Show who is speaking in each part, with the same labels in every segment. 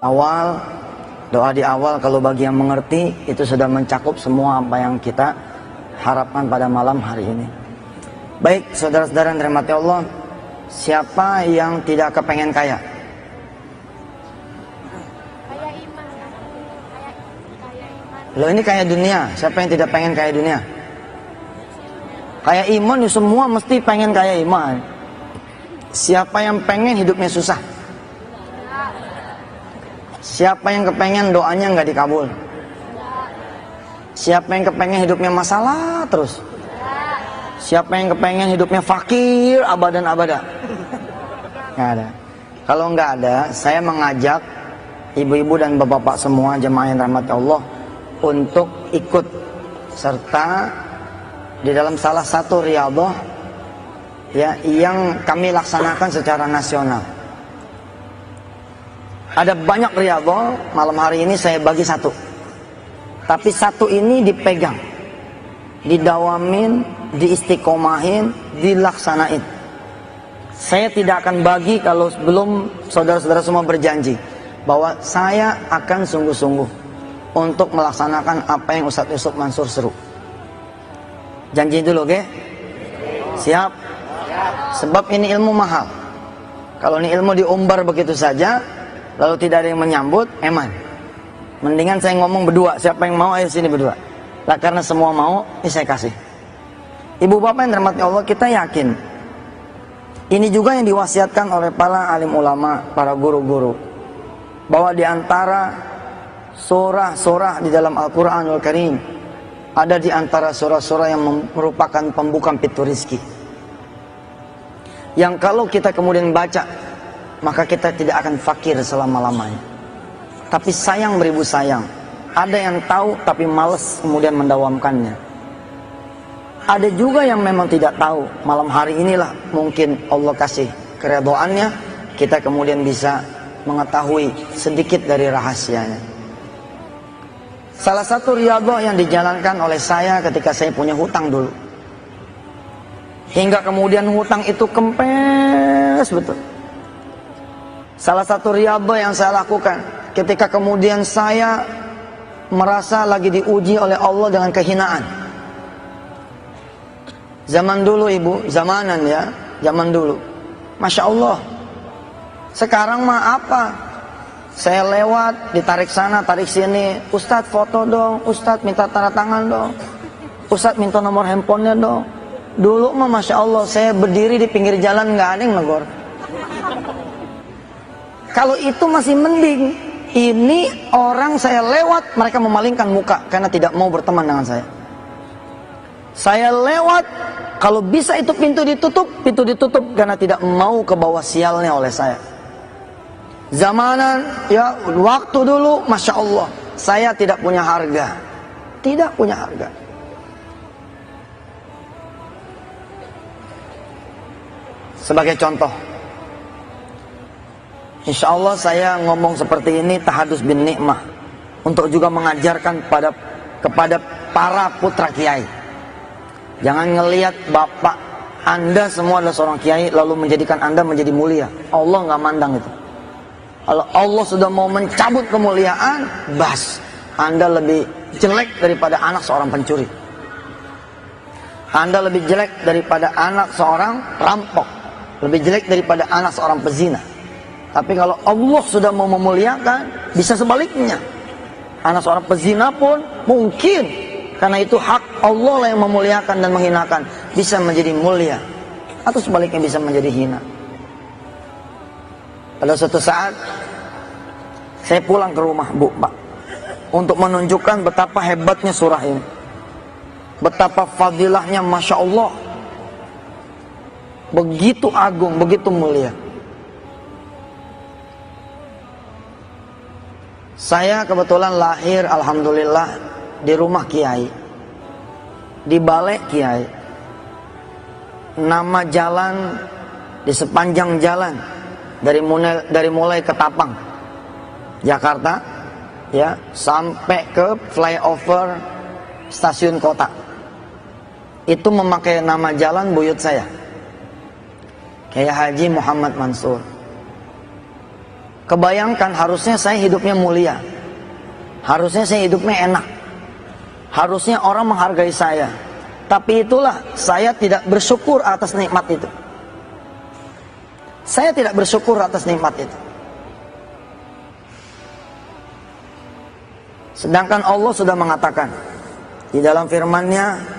Speaker 1: Awal, doa di awal kalau bagi yang mengerti itu sudah mencakup semua apa yang kita harapkan pada malam hari ini. Baik, saudara-saudara yang dirahmati Allah, siapa yang tidak kepengen kaya? Loh, ini kaya dunia. Siapa yang tidak pengen kaya dunia? Kaya iman, ya semua mesti pengen kaya iman. Siapa yang pengen hidupnya susah? Siapa yang kepengen doanya nggak dikabul? Siapa yang kepengen hidupnya masalah terus? Siapa yang kepengen hidupnya fakir abadan abada? Nggak ada. Kalau nggak ada, saya mengajak ibu-ibu dan bapak-bapak semua jemaah yang rahmat Allah untuk ikut serta di dalam salah satu riyadhah ya yang kami laksanakan secara nasional. Ada banyak riyadhah, malam hari ini saya bagi satu. Tapi satu ini dipegang, didawamin, diistiqomahin, dilaksanain. Saya tidak akan bagi kalau sebelum saudara-saudara semua berjanji bahwa saya akan sungguh-sungguh untuk melaksanakan apa yang Ustadz Yusuf Mansur seru. Janji dulu, oke? Siap? Sebab ini ilmu mahal. Kalau ini ilmu diumbar begitu saja, lalu tidak ada yang menyambut, eman. Mendingan saya ngomong berdua. Siapa yang mau, ayo sini berdua. Lah karena semua mau, ini saya kasih. Ibu bapak yang dirahmati Allah, kita yakin ini juga yang diwasiatkan oleh para alim ulama, para guru-guru, bahwa di antara surah-surah di dalam Al-Quranul Karim, ada di antara surah-surah yang merupakan pembuka pintu rizki, yang kalau kita kemudian baca, maka kita tidak akan fakir selama-lamanya. Tapi sayang beribu sayang, ada yang tahu tapi malas kemudian mendawamkannya. Ada juga yang memang tidak tahu. Malam hari inilah mungkin Allah kasih keredoannya, kita kemudian bisa mengetahui sedikit dari rahasianya. Salah satu riyadhah yang dijalankan oleh saya ketika saya punya hutang dulu, hingga kemudian hutang itu kempes betul. Salah satu riyadhah yang saya lakukan ketika kemudian saya merasa lagi diuji oleh Allah dengan kehinaan. Zaman dulu ibu, zamanan ya, zaman dulu, Masya Allah. Sekarang mah apa? Saya lewat, ditarik sana, tarik sini. Ustadz foto dong, Ustadz minta tanda tangan dong, Ustadz minta nomor handphonenya dong. Dulu mah Masya Allah, saya berdiri di pinggir jalan nggak ada yang negor. Kalau itu masih mending. Ini orang saya lewat, mereka memalingkan muka karena tidak mau berteman dengan saya. Saya lewat, kalau bisa itu pintu ditutup karena tidak mau ke bawah sialnya oleh saya. Zamanan, ya waktu dulu, Masya Allah, saya tidak punya harga. Tidak punya harga. Sebagai contoh, insya Allah saya ngomong seperti ini tahadus bin nikmah, untuk juga mengajarkan kepada para putra kiai. Jangan ngelihat bapak Anda semua adalah seorang kiai lalu menjadikan Anda menjadi mulia. Allah nggak mandang itu. Kalau Allah sudah mau mencabut kemuliaan, bas, Anda lebih jelek daripada anak seorang pencuri. Anda lebih jelek daripada anak seorang rampok, lebih jelek daripada anak seorang pezina. Tapi kalau Allah sudah mau memuliakan, bisa sebaliknya. Anak seorang pezina pun mungkin, karena itu hak Allah lah yang memuliakan dan menghinakan, bisa menjadi mulia, atau sebaliknya bisa menjadi hina. Pada suatu saat saya pulang ke rumah Bu Pak untuk menunjukkan betapa hebatnya surah ini, betapa fadilahnya, Masya Allah, begitu agung, begitu mulia. Saya kebetulan lahir alhamdulillah di rumah kiai, di balai kiai. Nama jalan di sepanjang jalan dari mulai Ketapang Jakarta ya sampai ke flyover stasiun kota, itu memakai nama jalan buyut saya, Kiai Haji Muhammad Mansur. Kebayangkan harusnya saya hidupnya mulia, harusnya saya hidupnya enak, harusnya orang menghargai saya. Tapi itulah, saya tidak bersyukur atas nikmat itu. Saya tidak bersyukur atas nikmat itu. Sedangkan Allah sudah mengatakan di dalam firman-Nya,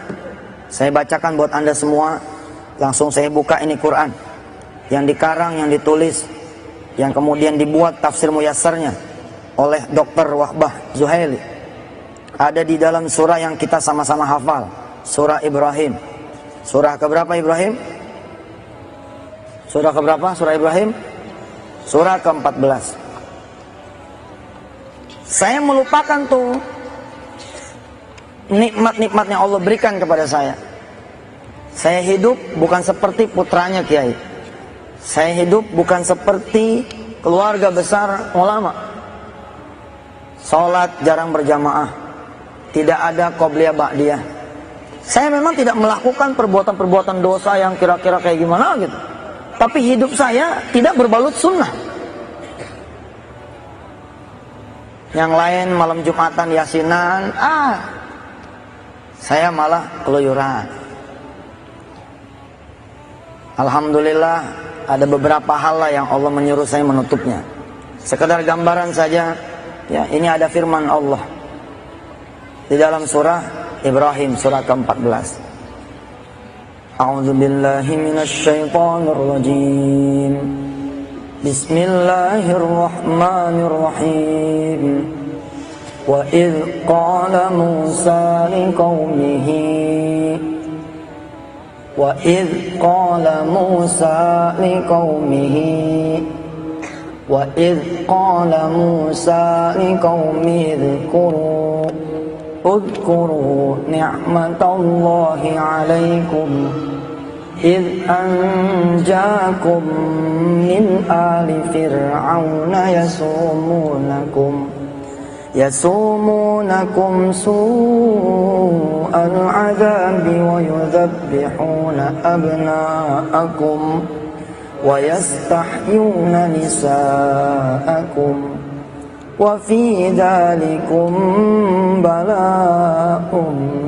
Speaker 1: saya bacakan buat Anda semua. Langsung saya buka ini Quran yang dikarang, yang ditulis, yang kemudian dibuat tafsir muyassarnya oleh Dr. Wahbah Zuhaili. Ada di dalam surah yang kita sama-sama hafal, surah Ibrahim. Surah keberapa Ibrahim? Surah keberapa surah Ibrahim? Surah ke-14. Saya melupakan tuh nikmat-nikmatnya Allah berikan kepada saya. Saya hidup bukan seperti putranya Kiai. Saya hidup bukan seperti keluarga besar ulama. Salat jarang berjamaah, tidak ada qobliyah ba'diyah. Saya memang tidak melakukan perbuatan-perbuatan dosa yang kira-kira kayak gimana gitu. Tapi hidup saya tidak berbalut sunnah. Yang lain malam Jumatan yasinan, saya malah keluyuran. Alhamdulillah ada beberapa hal lah yang Allah menyuruh saya menutupnya. Sekedar gambaran saja, ya, ini ada firman Allah di dalam surah Ibrahim, surah ke-14. A'udzu billahi minasy syaithanir rajim. Bismillahirrahmanirrahim. Wa idz qala Musa liqaumihi وَإِذْ قَالَ مُوسَى لِقَوْمِهِ اذْكُرُوا نِعْمَةَ اللَّهِ عَلَيْكُمْ إِذْ أَنْجَاكُمْ مِنْ آلِ فِرْعَوْنَ يَسُومُونَكُمْ سُوءَ الْعَذَابِ وَيُذَبِّحُونَ أَبْنَاءَكُمْ وَيَسْتَحْيُونَ نِسَاءَكُمْ وَفِي ذَلِكُمْ بَلَاءٌ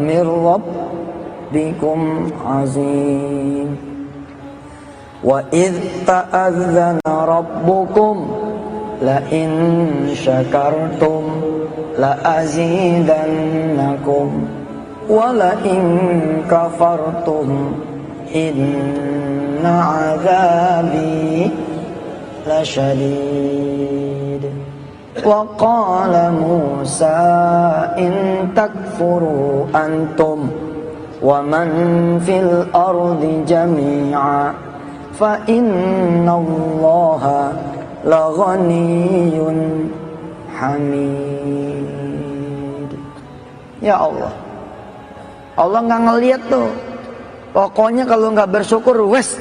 Speaker 1: مِّن رَّبِّكُمْ عَظِيمٌ وَإِذْ تَأَذَّنَ رَبُّكُمْ لَئِن شَكَرْتُمْ لَأَزِيدَنَّكُمْ وَلَئِن كَفَرْتُمْ إِنَّ عَذَابِي لَشَدِيدٌ وَقَالَ مُوسَى إِن تَكْفُرُوا أَنْتُمْ وَمَنْ فِي الْأَرْضِ جَمِيعًا فَإِنَّ اللَّهَ لَغَنِيٌّ حَمِيدٌ. Ya Allah, Allah nggak ngelihat tuh. Pokoknya kalau nggak bersyukur, wes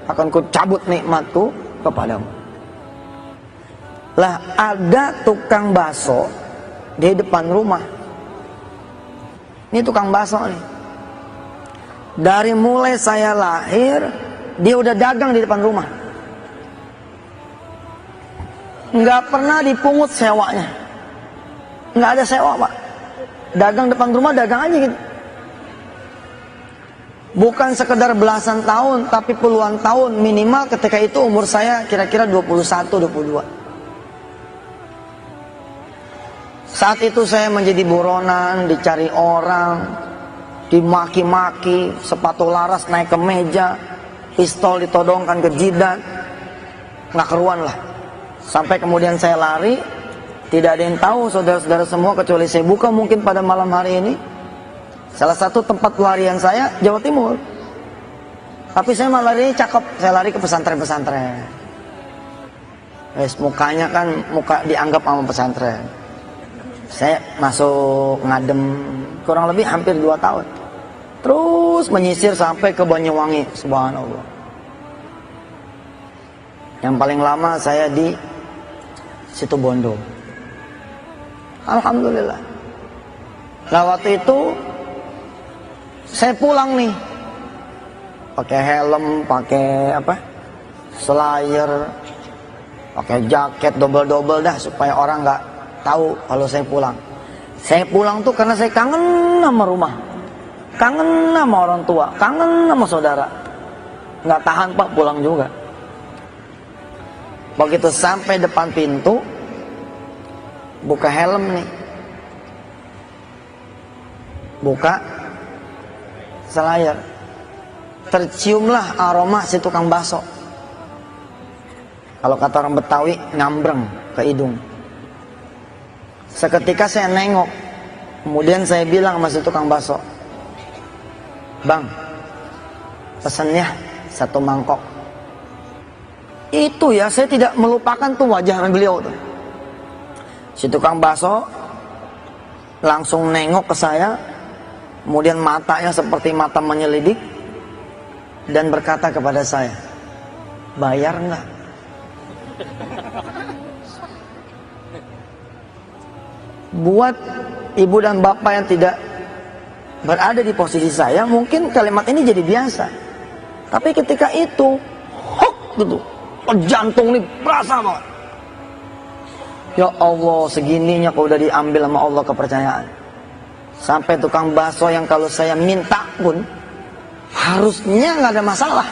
Speaker 1: akan ku cabut nikmatku kepadamu. Lah ada tukang bakso di depan rumah. Ini tukang bakso nih. Dari mulai saya lahir, dia udah dagang di depan rumah. Nggak pernah dipungut sewanya. Nggak ada sewa, Pak. Dagang depan rumah, dagang aja gitu. Bukan sekedar belasan tahun, tapi puluhan tahun. Minimal ketika itu umur saya kira-kira 21-22. Saat itu saya menjadi buronan, dicari orang, dimaki-maki, sepatu laras naik ke meja, pistol ditodongkan ke jidat. Nggak keruan lah. Sampai kemudian saya lari, tidak ada yang tahu saudara-saudara semua kecuali saya buka mungkin pada malam hari ini. Salah satu tempat pelarian saya Jawa Timur. Tapi saya malah lari cakep, saya lari ke pesantren-pesantren. Mukanya kan muka dianggap sama pesantren. Saya masuk ngadem kurang lebih hampir 2 tahun. Terus menyisir sampai ke Banyuwangi, subhanallah. Yang paling lama saya di Situbondo. Alhamdulillah. Nah waktu itu saya pulang nih, pakai helm, pakai apa, slayer, pakai jaket double-double dah supaya orang nggak tahu kalau saya pulang. Saya pulang tuh karena saya kangen sama rumah, kangen sama orang tua, kangen sama saudara. Nggak tahan Pak, pulang juga. Begitu sampai depan pintu, buka helm nih, buka selayar, terciumlah aroma si tukang bakso. Kalau kata orang Betawi, ngambreng ke hidung. Seketika saya nengok, kemudian saya bilang sama si tukang bakso, "Bang, pesannya 1 mangkok." Itu ya, saya tidak melupakan tuh wajah beliau tuh. Si tukang bakso langsung nengok ke saya, kemudian matanya seperti mata menyelidik, dan berkata kepada saya, "Bayar nggak?" Buat ibu dan bapak yang tidak berada di posisi saya, mungkin kalimat ini jadi biasa. Tapi ketika itu, hok gitu, jantung nih berasa banget. Ya Allah, segininya kau udah diambil sama Allah kepercayaan. Sampai tukang bakso yang kalau saya minta pun harusnya nggak ada masalah,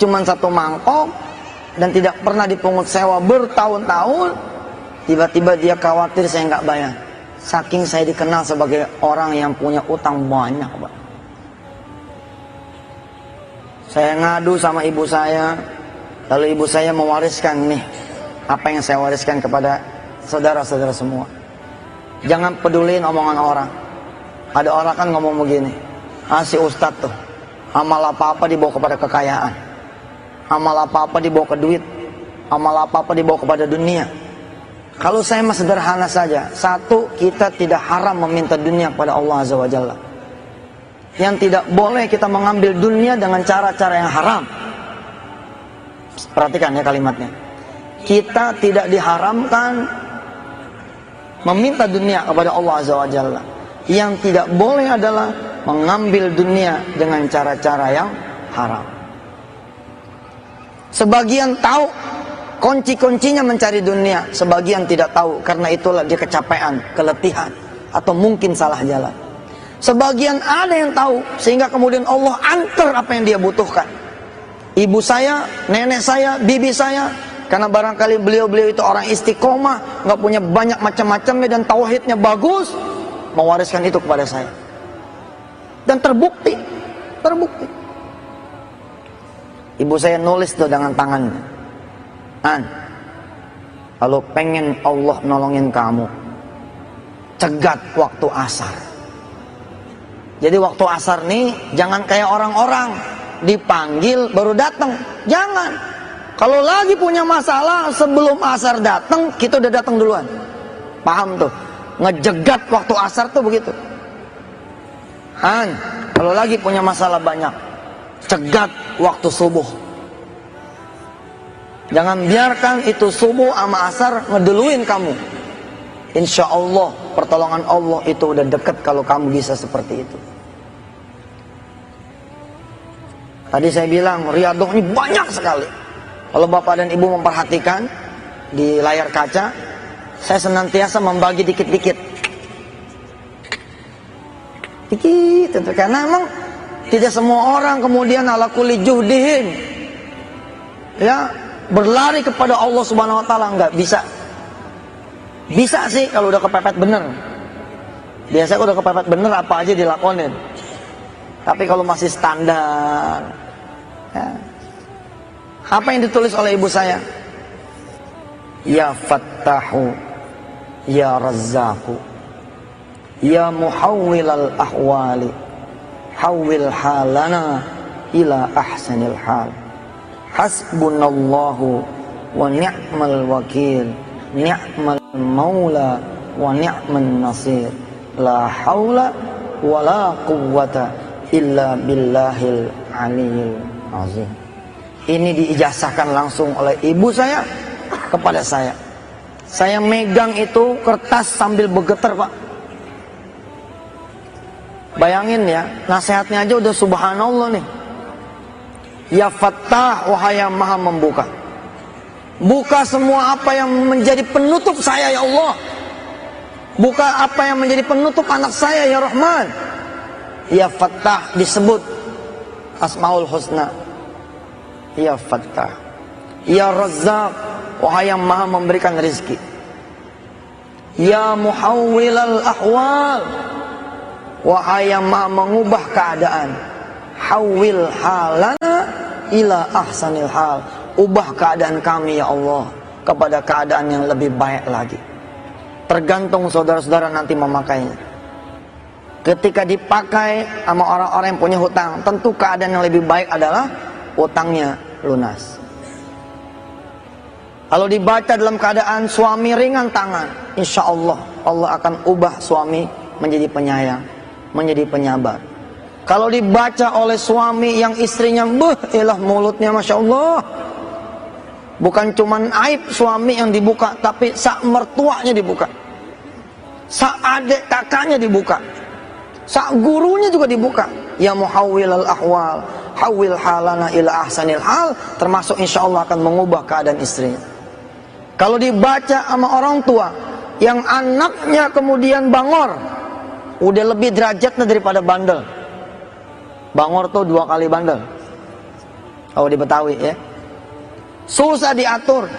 Speaker 1: cuman 1 mangkok dan tidak pernah dipungut sewa bertahun-tahun, tiba-tiba dia khawatir saya nggak bayar. Saking saya dikenal sebagai orang yang punya utang banyak, Pak. Saya ngadu sama ibu saya, lalu ibu saya mewariskan nih apa yang saya wariskan kepada saudara-saudara semua. Jangan peduliin omongan orang. Ada orang kan ngomong begini, si ustadz tuh amal apa-apa dibawa kepada kekayaan, amal apa-apa dibawa ke duit, amal apa-apa dibawa kepada dunia. Kalau saya mah sederhana saja. 1, kita tidak haram meminta dunia kepada Allah Azza wa Jalla. Yang tidak boleh kita mengambil dunia dengan cara-cara yang haram. Perhatikan ya kalimatnya. Kita tidak diharamkan meminta dunia kepada Allah Azza wa Jalla. Yang tidak boleh adalah mengambil dunia dengan cara-cara yang haram. Sebagian tahu kunci-kuncinya mencari dunia, sebagian tidak tahu, karena itulah dia kecapean, keletihan, atau mungkin salah jalan. Sebagian ada yang tahu, sehingga kemudian Allah antar apa yang dia butuhkan. Ibu saya, nenek saya, bibi saya, karena barangkali beliau-beliau itu orang istiqomah, nggak punya banyak macam-macamnya dan tauhidnya bagus, mewariskan itu kepada saya. Dan terbukti. Ibu saya nulis tuh dengan tangannya, kalau pengen Allah nolongin kamu, cegat waktu asar. Jadi waktu asar nih jangan kayak orang-orang dipanggil baru datang. Jangan. Kalau lagi punya masalah sebelum asar datang, kita udah datang duluan. Paham tuh? Ngejegat waktu asar tuh begitu. Kalau lagi punya masalah banyak, cegat waktu subuh. Jangan biarkan itu subuh sama asar ngeduluin kamu. Insya Allah pertolongan Allah itu udah deket kalau kamu bisa seperti itu. Tadi saya bilang riyadhah ini banyak sekali. Kalau bapak dan ibu memperhatikan di layar kaca, saya senantiasa membagi dikit-dikit. Dikit, karena memang tidak semua orang kemudian ala kulli juhdihin, ya, berlari kepada Allah Subhanahu wa taala, nggak bisa. Bisa sih kalau udah kepepet bener. Biasanya udah kepepet bener apa aja dilakonin. Tapi kalau masih standar, ya. Apa yang ditulis oleh ibu saya? Ya Fattahu, Ya Razzaku, Ya Muhawwilal ahwali, hawwil halana ila ahsanil hal. Hasbunallahu wa ni'mal wakil, ni'mal maula wa ni'man nasir. La haula wa la quwwata illa billahil aliyil azim. Ini diijazahkan langsung oleh ibu saya kepada saya. Saya megang itu kertas sambil bergetar, Pak. Bayangin ya, nasihatnya aja udah subhanallah nih. Ya Fattah, wahai yang maha membuka. Buka semua apa yang menjadi penutup saya ya Allah. Buka apa yang menjadi penutup anak saya ya Rahman. Ya Fattah disebut Asmaul Husna. Ya Fattah. Ya Razzaq, wahai yang maha memberikan rezeki. Ya Muhawwilal Ahwal, wahai yang maha mengubah keadaan. Hawwil halana ila ahsanil hal. Ubah keadaan kami ya Allah kepada keadaan yang lebih baik lagi. Tergantung saudara-saudara nanti memakainya. Ketika dipakai sama orang-orang yang punya hutang, tentu keadaan yang lebih baik adalah hutangnya lunas. Kalau dibaca dalam keadaan suami ringan tangan, insya Allah Allah akan ubah suami menjadi penyayang, menjadi penyabar. Kalau dibaca oleh suami yang istrinya mulutnya Masya Allah, bukan cuman aib suami yang dibuka, tapi sak mertuanya dibuka, sak adik kakaknya dibuka, sak gurunya juga dibuka. Ya muhawwilal ahwal, hawil halana ila ahsanil hal, termasuk insya Allah akan mengubah keadaan istrinya. Kalau dibaca sama orang tua yang anaknya kemudian bangor, udah lebih derajatnya daripada bandel. Bangor tuh 2 kali bandel. Kalau di Betawi ya, susah diatur.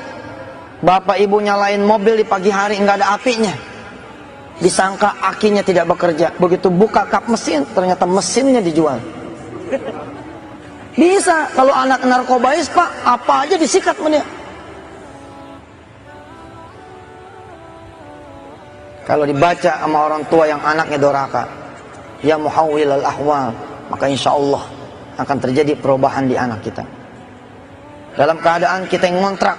Speaker 1: Bapak ibu nyalain mobil di pagi hari nggak ada apinya, disangka akinya tidak bekerja. Begitu buka kap mesin, ternyata mesinnya dijual. Bisa. Kalau anak narkobais Pak, apa aja disikat sama dia. Kalau dibaca sama orang tua yang anaknya doraka, ya muhawwilal ahwal, maka insya Allah akan terjadi perubahan di anak kita. Dalam keadaan kita yang ngontrak,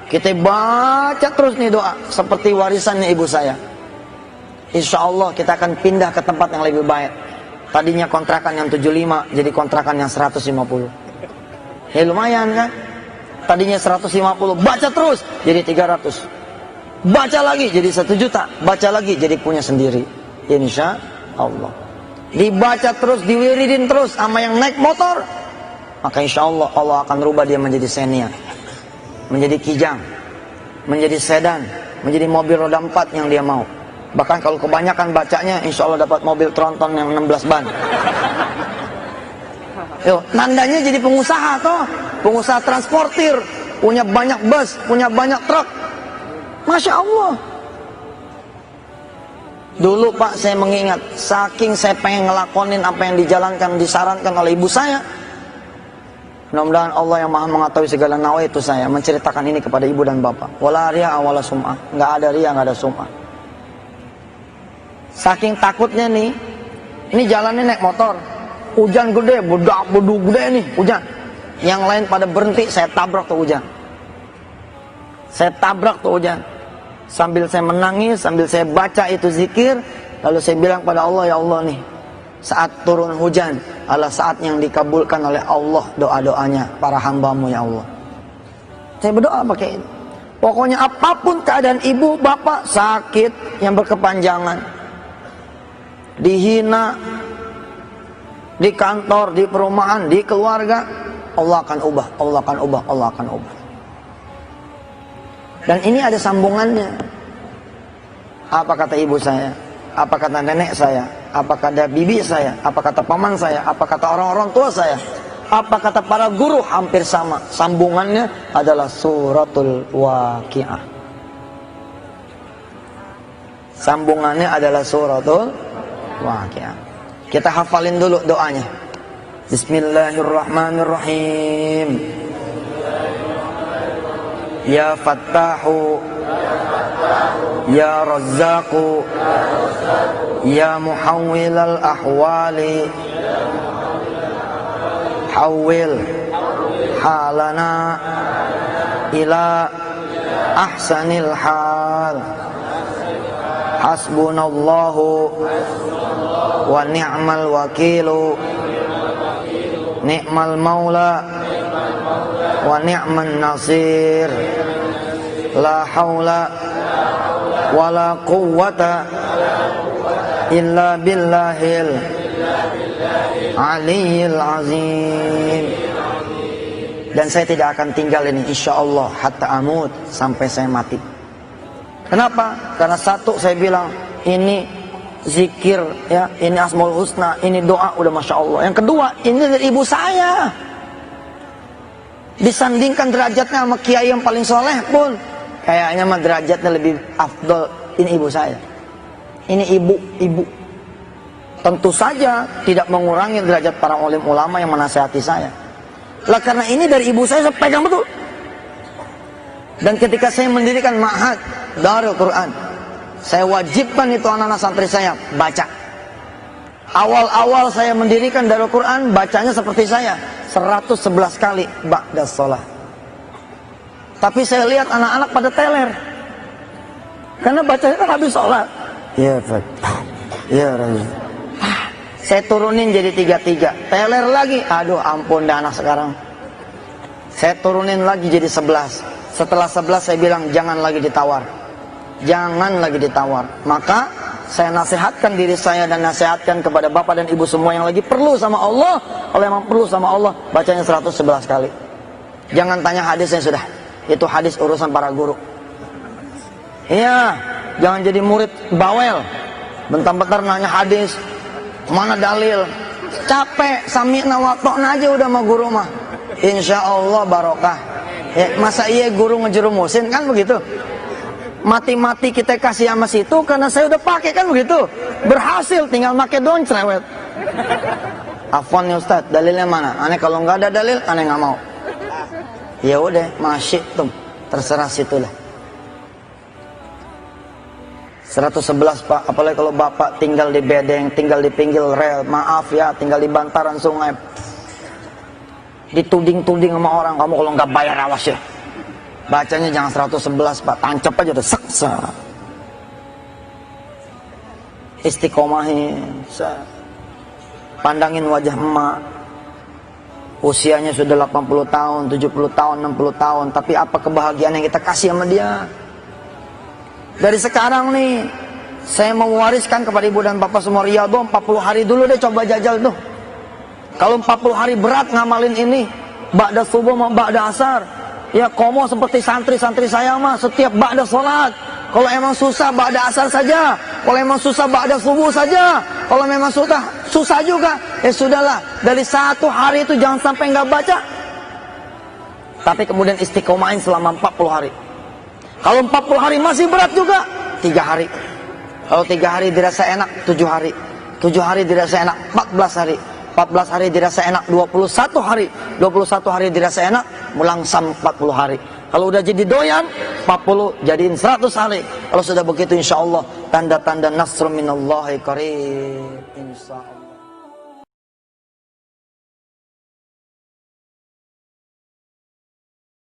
Speaker 1: kita baca terus nih doa seperti warisannya ibu saya. Insya Allah kita akan pindah ke tempat yang lebih baik. Tadinya kontrakan yang 75 jadi kontrakan yang 150. Ya lumayan kan? Tadinya 150, baca terus jadi 300. Baca lagi jadi 1 juta, baca lagi jadi punya sendiri. Insya Allah. Dibaca terus, diwiridin terus sama yang naik motor, maka insya Allah Allah akan rubah dia menjadi Xenia, menjadi Kijang, menjadi sedan, menjadi mobil roda 4 yang dia mau. Bahkan kalau kebanyakan bacanya, insya Allah dapat mobil tronton yang 16 ban. Yo, tandanya jadi pengusaha toh, pengusaha transportir, punya banyak bus, punya banyak truk. Masya Allah. Dulu Pak saya mengingat, saking saya pengen ngelakonin apa yang dijalankan, disarankan oleh ibu saya. Mudah-mudahan Allah yang maha mengetahui segala nawaitu saya menceritakan ini kepada ibu dan bapak. Wala riya wala sum'ah. Nggak ada riya, nggak ada sum'ah. Saking takutnya nih, ini jalannya naik motor, hujan gede, bedu gede nih, hujan. Yang lain pada berhenti, saya tabrak tuh hujan. Saya tabrak tuh hujan. Sambil saya menangis, sambil saya baca itu zikir, lalu saya bilang pada Allah, ya Allah nih, saat turun hujan adalah saat yang dikabulkan oleh Allah doa-doanya para hambamu ya Allah. Saya berdoa pakai ini. Pokoknya apapun keadaan ibu, bapak, sakit yang berkepanjangan, dihina, di kantor, di perumahan, di keluarga, Allah akan ubah, Allah akan ubah, Allah akan ubah. Dan ini ada sambungannya. Apa kata ibu saya? Apa kata nenek saya? Apa kata bibi saya? Apa kata paman saya? Apa kata orang-orang tua saya? Apa kata para guru? Hampir sama. Sambungannya adalah suratul Waqiah. Sambungannya adalah suratul Waqiah. Kita hafalin dulu doanya. Bismillahirrahmanirrahim. Ya Fattahu, Ya Razzaqu, Ya Muhawwilal Ahwali, Hawwil halana ila ahsanil hal. Hasbunallahu wa ni'mal wakilu, ni'mal maula wa ni'man nasir. La haula wa la quwwata illa billahil aliyyil azim. dan saya tidak akan tinggal ini insyaallah hatta amut, sampai saya mati. Kenapa? Karena satu, saya bilang ini zikir ya, ini Asmaul Husna, ini doa udah masya Allah. Yang kedua, ini dari ibu saya. Disandingkan derajatnya sama kiai yang paling soleh pun kayaknya mah derajatnya lebih afdol. Ini ibu saya. Ini ibu. Tentu saja tidak mengurangi derajat para ulama yang menasihati saya. Lah karena ini dari ibu saya pegang betul. Dan ketika saya mendirikan ma'had Darul Quran, saya wajibkan itu anak-anak santri saya baca. Awal-awal saya mendirikan Darul Quran, bacanya seperti saya 111 kali ba'da sholat. Tapi saya lihat anak-anak pada teler, karena bacanya kan habis sholat. Ya Pak, ya Rasul. Saya turunin jadi 33, teler lagi. Aduh ampun dah anak sekarang. Saya turunin lagi jadi 11. Setelah 11 saya bilang jangan lagi ditawar. Jangan lagi ditawar. Maka saya nasihatkan diri saya dan nasihatkan kepada bapak dan ibu semua yang lagi perlu sama Allah. Kalau emang perlu sama Allah, bacanya 111 kali. Jangan tanya hadisnya sudah. Itu hadis urusan para guru. Iya, jangan jadi murid bawel. Bentar-bentar nanya hadis, mana dalil. Capek, sami'na wa ta'na aja udah sama guru mah. Insya Allah barokah. Ya, masa iya guru ngejerumusin kan begitu? Mati-mati kita kasih sama situ karena saya udah pakai kan begitu? Berhasil, tinggal make doang cerewet. Afwan ya Ustaz, dalilnya mana? Aneh kalau nggak ada dalil, aneh nggak mau. Ya udah, masih tuh, terserah situlah. 111 Pak, apalagi kalau bapak tinggal di bedeng, tinggal di pinggir rel, maaf ya, tinggal di bantaran sungai. Dituding-tuding sama orang, kamu kalau nggak bayar awas ya. Bacanya jangan 111 Pak, tancap aja udah seksa. Istiqomahin, pandangin wajah emak. Usianya sudah 80 tahun, 70 tahun, 60 tahun, tapi apa kebahagiaan yang kita kasih sama dia? Dari sekarang nih, saya mau mewariskan kepada ibu dan bapak semua riyadhah 40 hari dulu deh coba jajal tuh. Kalau 40 hari berat ngamalin ini, ba'da subuh sama ba'da asar, ya komo seperti santri-santri saya mah setiap ba'da sholat. Kalau emang susah ba'da asar saja, kalau emang susah ba'da subuh saja, kalau memang susah juga, ya sudahlah. Dari satu hari itu jangan sampai nggak baca. Tapi kemudian istiqomahin selama 40 hari. Kalau 40 hari masih berat juga, 3 hari. Kalau 3 hari dirasa enak, 7 hari. 7 hari dirasa enak, 14 hari. 14 hari dirasa enak, 21 hari. 21 hari dirasa enak, mulangsam 40 hari. Kalau udah jadi doyan, 40 jadiin 100 hari. Kalau sudah begitu insya Allah, tanda-tanda nasr minallahi qarib. Insya Allah.